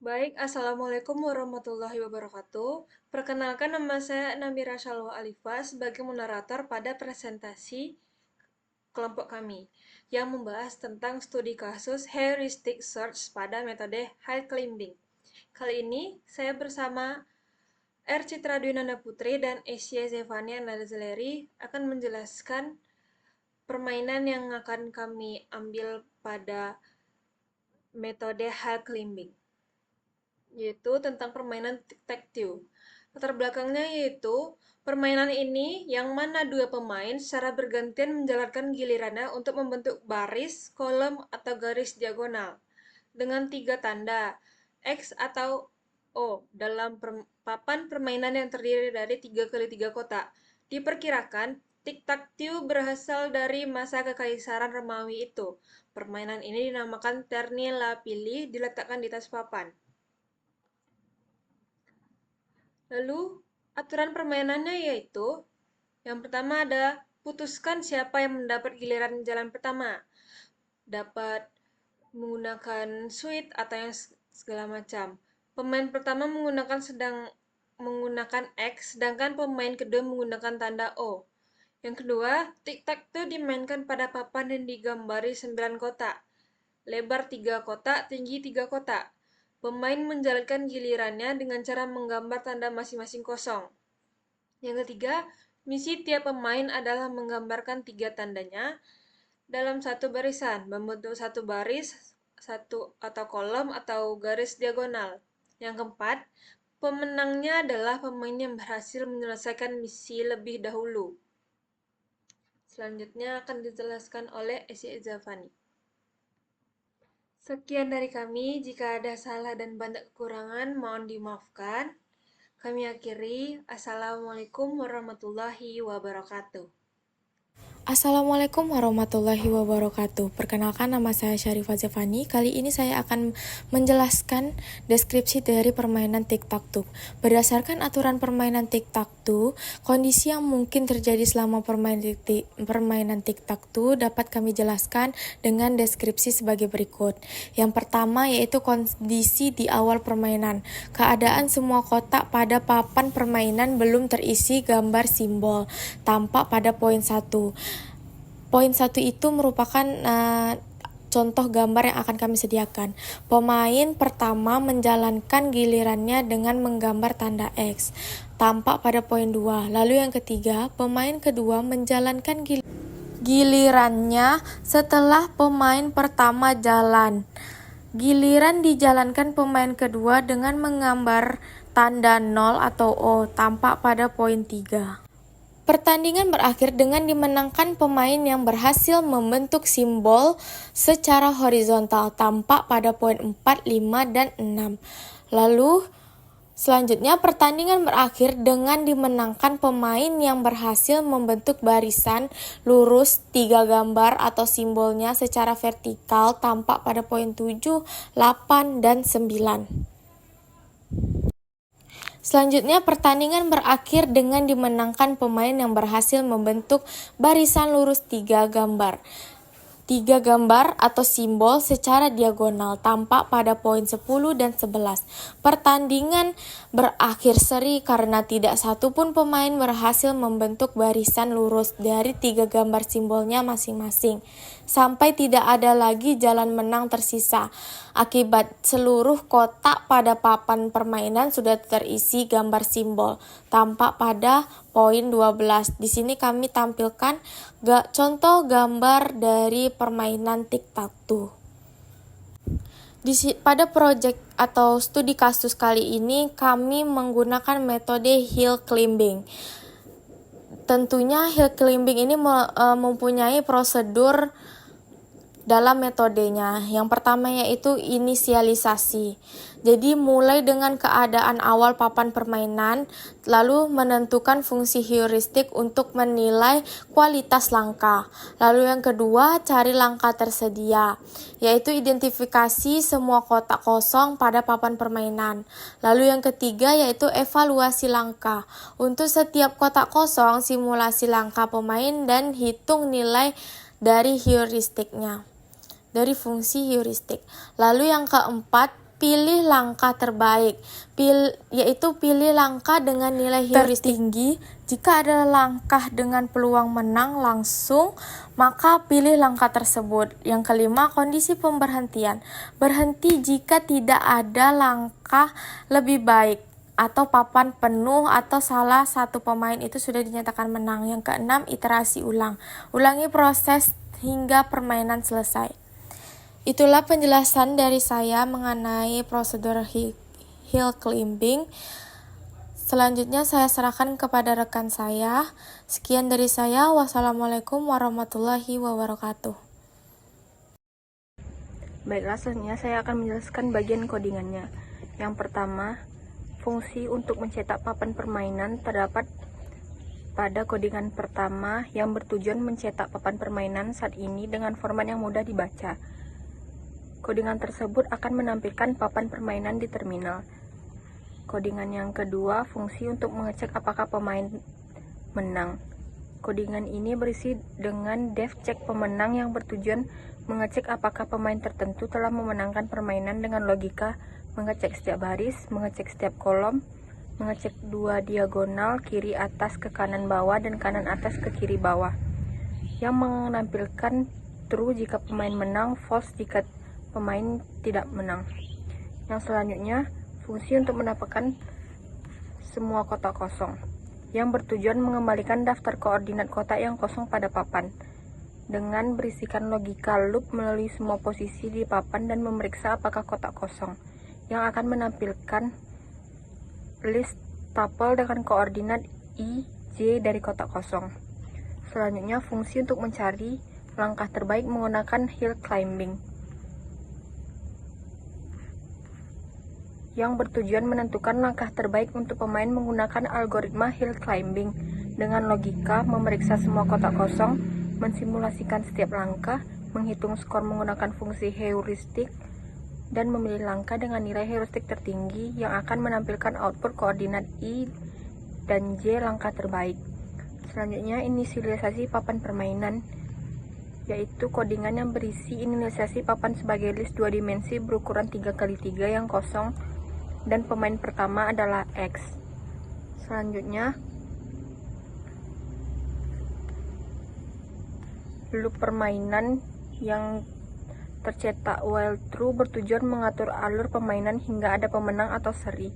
Baik, Assalamualaikum warahmatullahi wabarakatuh. Perkenalkan, nama saya Namira Shalwa Alifa sebagai moderator pada presentasi kelompok kami yang membahas tentang studi kasus heuristic search pada metode high climbing. Kali ini saya bersama R. Citra Dwinanda Putri dan Asia Zevania Nazaleri akan menjelaskan permainan yang akan kami ambil pada metode high climbing, yaitu tentang permainan tic-tac-toe. Latar belakangnya yaitu permainan ini yang mana dua pemain secara bergantian menjalankan gilirannya untuk membentuk baris, kolom, atau garis diagonal dengan tiga tanda X atau O dalam papan permainan yang terdiri dari 3 kali 3 kotak. Diperkirakan tic-tac-toe berasal dari masa kekaisaran Romawi itu. Permainan ini dinamakan Terni Lapili, diletakkan di atas papan. Lalu, aturan permainannya yaitu yang pertama ada putuskan siapa yang mendapat giliran jalan pertama. Dapat menggunakan suit atau yang segala macam. Pemain pertama menggunakan X, sedangkan pemain kedua menggunakan tanda O. Yang kedua, tic-tac-toe dimainkan pada papan yang digambari 9 kotak. Lebar 3 kotak, tinggi 3 kotak. Pemain menjalankan gilirannya dengan cara menggambar tanda masing-masing kosong. Yang ketiga, misi tiap pemain adalah menggambarkan 3 tandanya dalam satu barisan, membentuk satu baris, satu atau kolom atau garis diagonal. Yang keempat, pemenangnya adalah pemain yang berhasil menyelesaikan misi lebih dahulu. Selanjutnya akan dijelaskan oleh Esi Zafani. Sekian dari kami, jika ada salah dan banyak kekurangan, mohon dimaafkan. Kami akhiri. Assalamualaikum warahmatullahi wabarakatuh. Assalamualaikum warahmatullahi wabarakatuh. Perkenalkan, nama saya Syarifah Zefani. Kali ini saya akan menjelaskan deskripsi dari permainan tic-tac-toe. Berdasarkan aturan permainan tic-tac-toe, kondisi yang mungkin terjadi selama permainan tic-tac-toe dapat kami jelaskan dengan deskripsi sebagai berikut. Yang pertama yaitu kondisi di awal permainan. Keadaan semua kotak pada papan permainan belum terisi gambar simbol, tampak pada poin 1. Poin 1 itu merupakan contoh gambar yang akan kami sediakan. Pemain pertama menjalankan gilirannya dengan menggambar tanda X, tampak pada poin 2. Lalu yang ketiga, pemain kedua menjalankan gilirannya setelah pemain pertama jalan. Giliran dijalankan pemain kedua dengan menggambar tanda 0 atau O, tampak pada poin 3. Pertandingan berakhir dengan dimenangkan pemain yang berhasil membentuk simbol secara horizontal, tampak pada poin 4, 5, dan 6. Lalu, selanjutnya pertandingan berakhir dengan dimenangkan pemain yang berhasil membentuk barisan lurus 3 gambar atau simbolnya secara vertikal, tampak pada poin 7, 8, dan 9. Selanjutnya, pertandingan berakhir dengan dimenangkan pemain yang berhasil membentuk barisan lurus 3 gambar. 3 gambar atau simbol secara diagonal, tampak pada poin 10 dan 11. Pertandingan berakhir seri karena tidak satu pun pemain berhasil membentuk barisan lurus dari 3 gambar simbolnya masing-masing, sampai tidak ada lagi jalan menang tersisa. Akibat seluruh kotak pada papan permainan sudah terisi gambar simbol, tampak pada poin 12. Di sini kami tampilkan contoh gambar dari permainan tic-tac-toe. Pada proyek atau studi kasus kali ini kami menggunakan metode hill climbing. Tentunya hill climbing ini mempunyai prosedur dalam metodenya. Yang pertama yaitu inisialisasi. Jadi mulai dengan keadaan awal papan permainan, lalu menentukan fungsi heuristik untuk menilai kualitas langkah. Lalu yang kedua, cari langkah tersedia, yaitu identifikasi semua kotak kosong pada papan permainan. Lalu yang ketiga yaitu evaluasi langkah. Untuk setiap kotak kosong, simulasi langkah pemain dan hitung nilai dari heuristiknya, dari fungsi heuristik. Lalu yang keempat, pilih langkah terbaik, yaitu pilih langkah dengan nilai heuristik tertinggi. Jika ada langkah dengan peluang menang langsung, maka pilih langkah tersebut. Yang kelima, kondisi pemberhentian. Berhenti jika tidak ada langkah lebih baik atau papan penuh atau salah satu pemain itu sudah dinyatakan menang. Yang keenam, iterasi ulang. Ulangi proses hingga permainan selesai. Itulah penjelasan dari saya mengenai prosedur hill climbing. Selanjutnya saya serahkan kepada rekan saya. Sekian dari saya. Wassalamualaikum warahmatullahi wabarakatuh. Baiklah, selanjutnya saya akan menjelaskan bagian codingannya. Yang pertama, fungsi untuk mencetak papan permainan terdapat pada codingan pertama yang bertujuan mencetak papan permainan saat ini dengan format yang mudah dibaca. Codingan tersebut akan menampilkan papan permainan di terminal. Codingan yang kedua, fungsi untuk mengecek apakah pemain menang. Codingan ini berisi dengan def check pemenang yang bertujuan mengecek apakah pemain tertentu telah memenangkan permainan dengan logika mengecek setiap baris, mengecek setiap kolom, mengecek dua diagonal kiri atas ke kanan bawah dan kanan atas ke kiri bawah, yang menampilkan true jika pemain menang, false jika pemain tidak menang. Yang selanjutnya, fungsi untuk mendapatkan semua kotak kosong, yang bertujuan mengembalikan daftar koordinat kotak yang kosong pada papan, dengan berisikan logika loop melalui semua posisi di papan dan memeriksa apakah kotak kosong, yang akan menampilkan list tuple dengan koordinat I, J dari kotak kosong. Selanjutnya, fungsi untuk mencari langkah terbaik menggunakan hill climbing, yang bertujuan menentukan langkah terbaik untuk pemain menggunakan algoritma hill climbing dengan logika memeriksa semua kotak kosong, mensimulasikan setiap langkah, menghitung skor menggunakan fungsi heuristik, dan memilih langkah dengan nilai heuristik tertinggi yang akan menampilkan output koordinat I dan J langkah terbaik. Selanjutnya, inisialisasi papan permainan, yaitu codingan yang berisi inisialisasi papan sebagai list 2 dimensi berukuran 3x3 yang kosong dan pemain pertama adalah X. Selanjutnya, loop permainan yang tercetak while true bertujuan mengatur alur permainan hingga ada pemenang atau seri.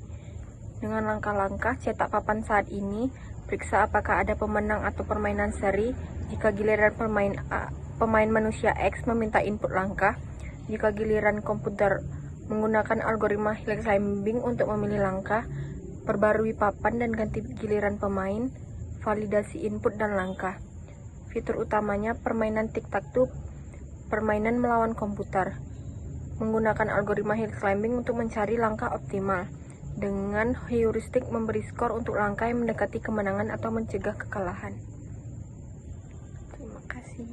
Dengan langkah-langkah cetak papan saat ini, periksa apakah ada pemenang atau permainan seri jika giliran pemain manusia X meminta input langkah, jika giliran komputer menggunakan algoritma hill climbing untuk memilih langkah, perbarui papan dan ganti giliran pemain, validasi input dan langkah. Fitur utamanya permainan tic-tac-toe, permainan melawan komputer, menggunakan algoritma hill climbing untuk mencari langkah optimal, dengan heuristik memberi skor untuk langkah yang mendekati kemenangan atau mencegah kekalahan. Terima kasih.